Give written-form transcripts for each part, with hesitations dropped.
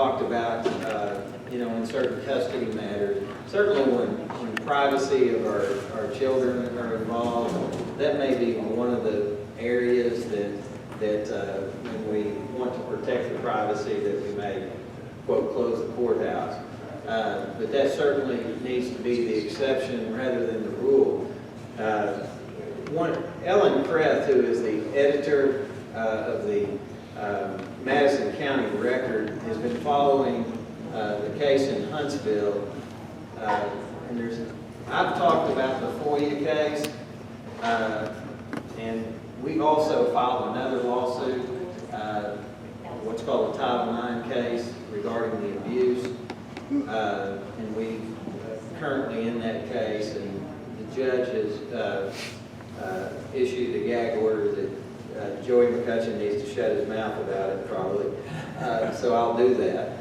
talked about, in certain custody matters. Certainly when privacy of our children are involved, that may be one of the areas that when we want to protect the privacy that we may, quote, close the courthouse. But that certainly needs to be the exception rather than the rule. Ellen Kreth, who is the editor of the Madison County Record, has been following the case in Huntsville. I've talked about the FOIA case, and we've also filed another lawsuit, what's called a Title IX case regarding the abuse. And we're currently in that case, and the judge has issued a gag order that Joey McCutchen needs to shut his mouth about it, probably. So I'll do that.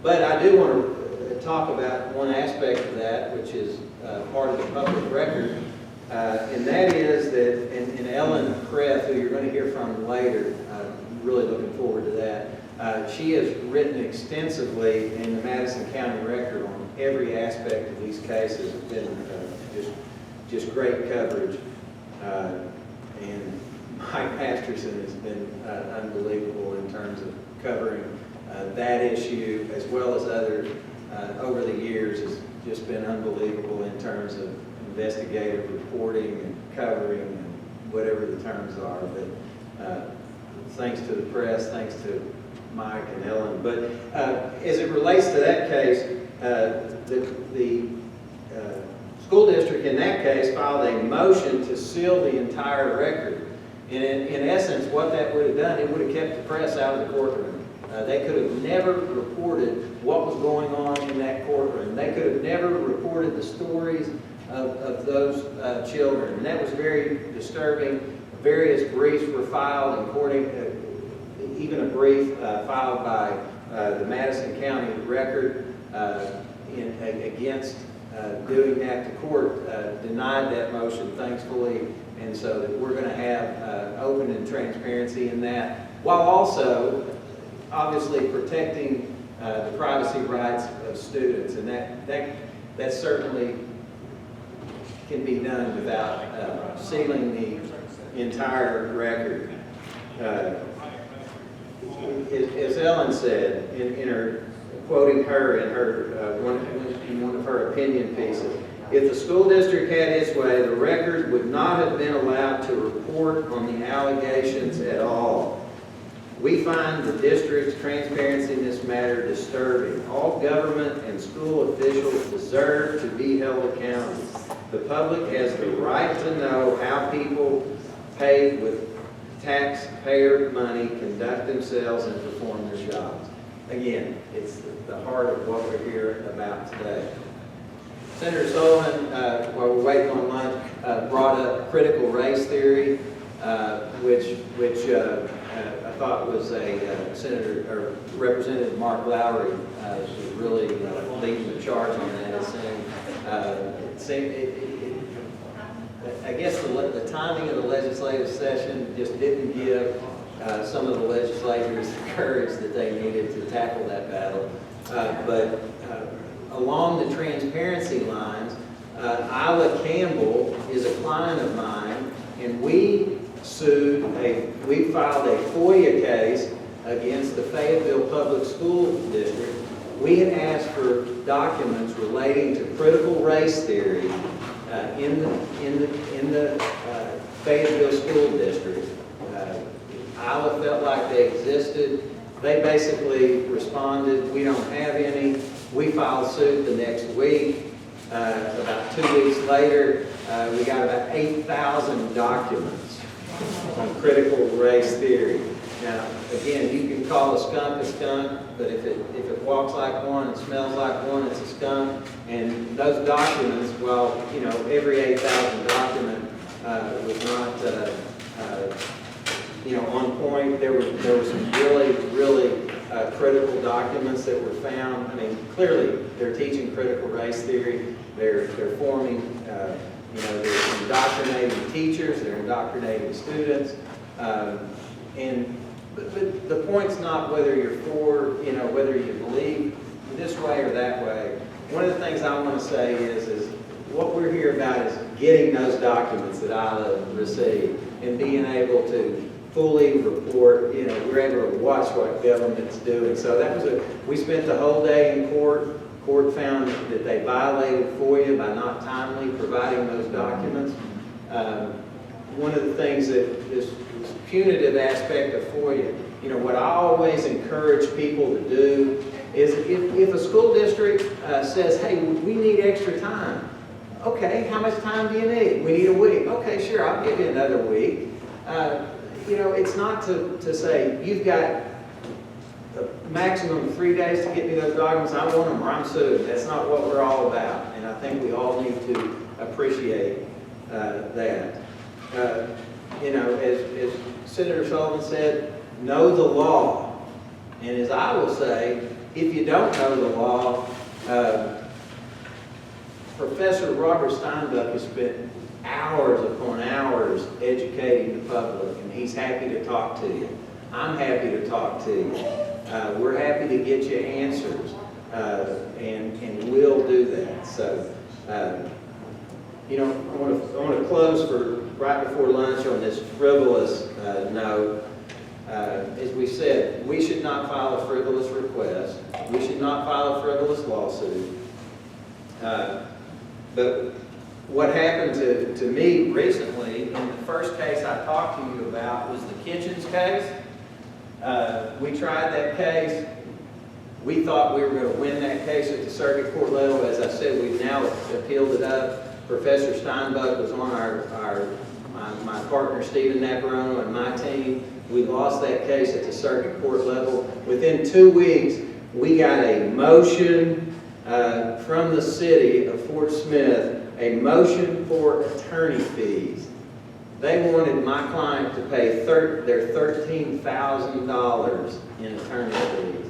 But I do want to talk about one aspect of that, which is part of the public record, and that is that, and Ellen Kreth, who you're going to hear from later, I'm really looking forward to that. She has written extensively in the Madison County Record on every aspect of these cases. It's been just great coverage. And Mike Masterson has been unbelievable in terms of covering that issue, as well as other over the years. Has just been unbelievable in terms of investigative reporting and covering and whatever the terms are. But thanks to the press, thanks to Mike and Ellen. But as it relates to that case, the school district in that case filed a motion to seal the entire record. And in essence, what that would have done, it would have kept the press out of the courtroom. They could have never reported what was going on in that courtroom. They could have never reported the stories of those children. And that was very disturbing. Various briefs were filed, including even a brief filed by the Madison County Record against doing that. The court denied that motion, thankfully, and so that we're going to have open and transparency in that, while also obviously protecting the privacy rights of students, and that certainly can be done without sealing the entire record. As Ellen said, in her quoting her in her one of her opinion pieces, if the school district had its way, the record would not have been allowed to report on the allegations at all. We find the district's transparency in this matter disturbing. All government and school officials deserve to be held accountable. The public has the right to know how people paid with taxpayer money conduct themselves and perform their jobs. Again, it's the heart of what we're here about today. Senator Sullivan, while we're waiting on lunch, brought up critical race theory, which I thought was Representative Mark Lowry was really leading the charge on that. I guess the timing of the legislative session just didn't give some of the legislators the courage that they needed to tackle that battle. But along the transparency lines, Isla Campbell is a client of mine, and we filed a FOIA case against the Fayetteville Public School District. We had asked for documents relating to critical race theory in the Fayetteville School District. Isla felt like they existed. They basically responded, we don't have any. We filed suit the next week. About 2 weeks later, we got about 8,000 documents on critical race theory. Now, again, you can call a skunk a skunk, but if it walks like one and smells like one, it's a skunk. And those documents, well, every 8,000 document was not, on point. There were some really critical documents that were found. I mean, clearly they're teaching critical race theory. They're forming, they're indoctrinating teachers. They're indoctrinating students, and But the point's not whether you're for, whether you believe this way or that way. One of the things I want to say is what we're here about is getting those documents that Isla received and being able to fully report, we're able to watch what government's doing. So we spent the whole day in court. Court found that they violated FOIA by not timely providing those documents. One of the things that this punitive aspect of FOIA, what I always encourage people to do is if a school district says, hey, we need extra time. Okay, how much time do you need? We need a week. Okay, sure, I'll give you another week. It's not to say you've got a maximum of 3 days to get me those documents. I want them or I'm sued. That's not what we're all about. And I think we all need to appreciate that. As Senator Sullivan said, know the law. And as I will say, if you don't know the law, Professor Robert Steinbuck has spent hours upon hours educating the public, and he's happy to talk to you. I'm happy to talk to you. We're happy to get you answers, and we'll do that. So, I want to close for right before lunch on this frivolous note. As we said, we should not file a frivolous request. We should not file a frivolous lawsuit. But what happened to me recently, in the first case I talked to you about, was the Kitchens case. We tried that case. We thought we were going to win that case at the circuit court level. As I said, we've now appealed it up. Professor Steinbuck was on my partner Stephen Naparone and my team. We lost that case at the circuit court level. Within 2 weeks, we got a motion from the city of Fort Smith, a motion for attorney fees. They wanted my client to pay their $13,000 in attorney fees.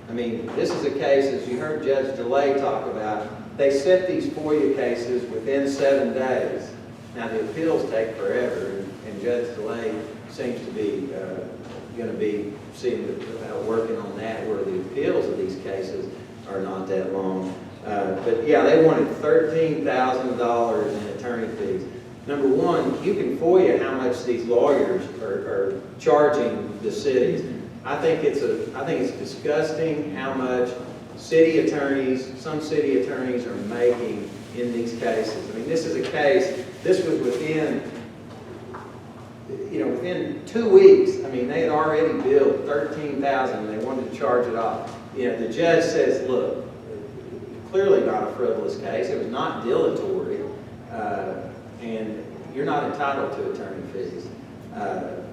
I mean, this is a case, as you heard Judge DeLay talk about, they set these FOIA cases within 7 days. Now, the appeals take forever, and Judge DeLay seems to be going to be working on that, where the appeals of these cases are not that long. But yeah, they wanted $13,000 in attorney fees. Number one, you can FOIA how much these lawyers are charging the cities. I think it's disgusting how much some city attorneys are making in these cases. I mean, this is a case, this was within 2 weeks. I mean, they had already billed $13,000 and they wanted to charge it off. The judge says, look, clearly not a frivolous case. It was not dilatory, and you're not entitled to attorney fees,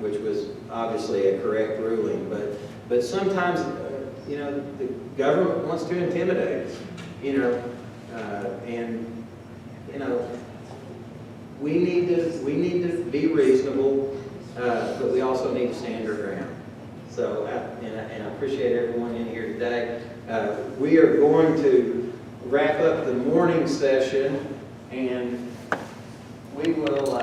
which was obviously a correct ruling. But sometimes, the government wants to intimidate us, and we need to be reasonable, but we also need to stand our ground. So, and I appreciate everyone in here today. We are going to wrap up the morning session, and we will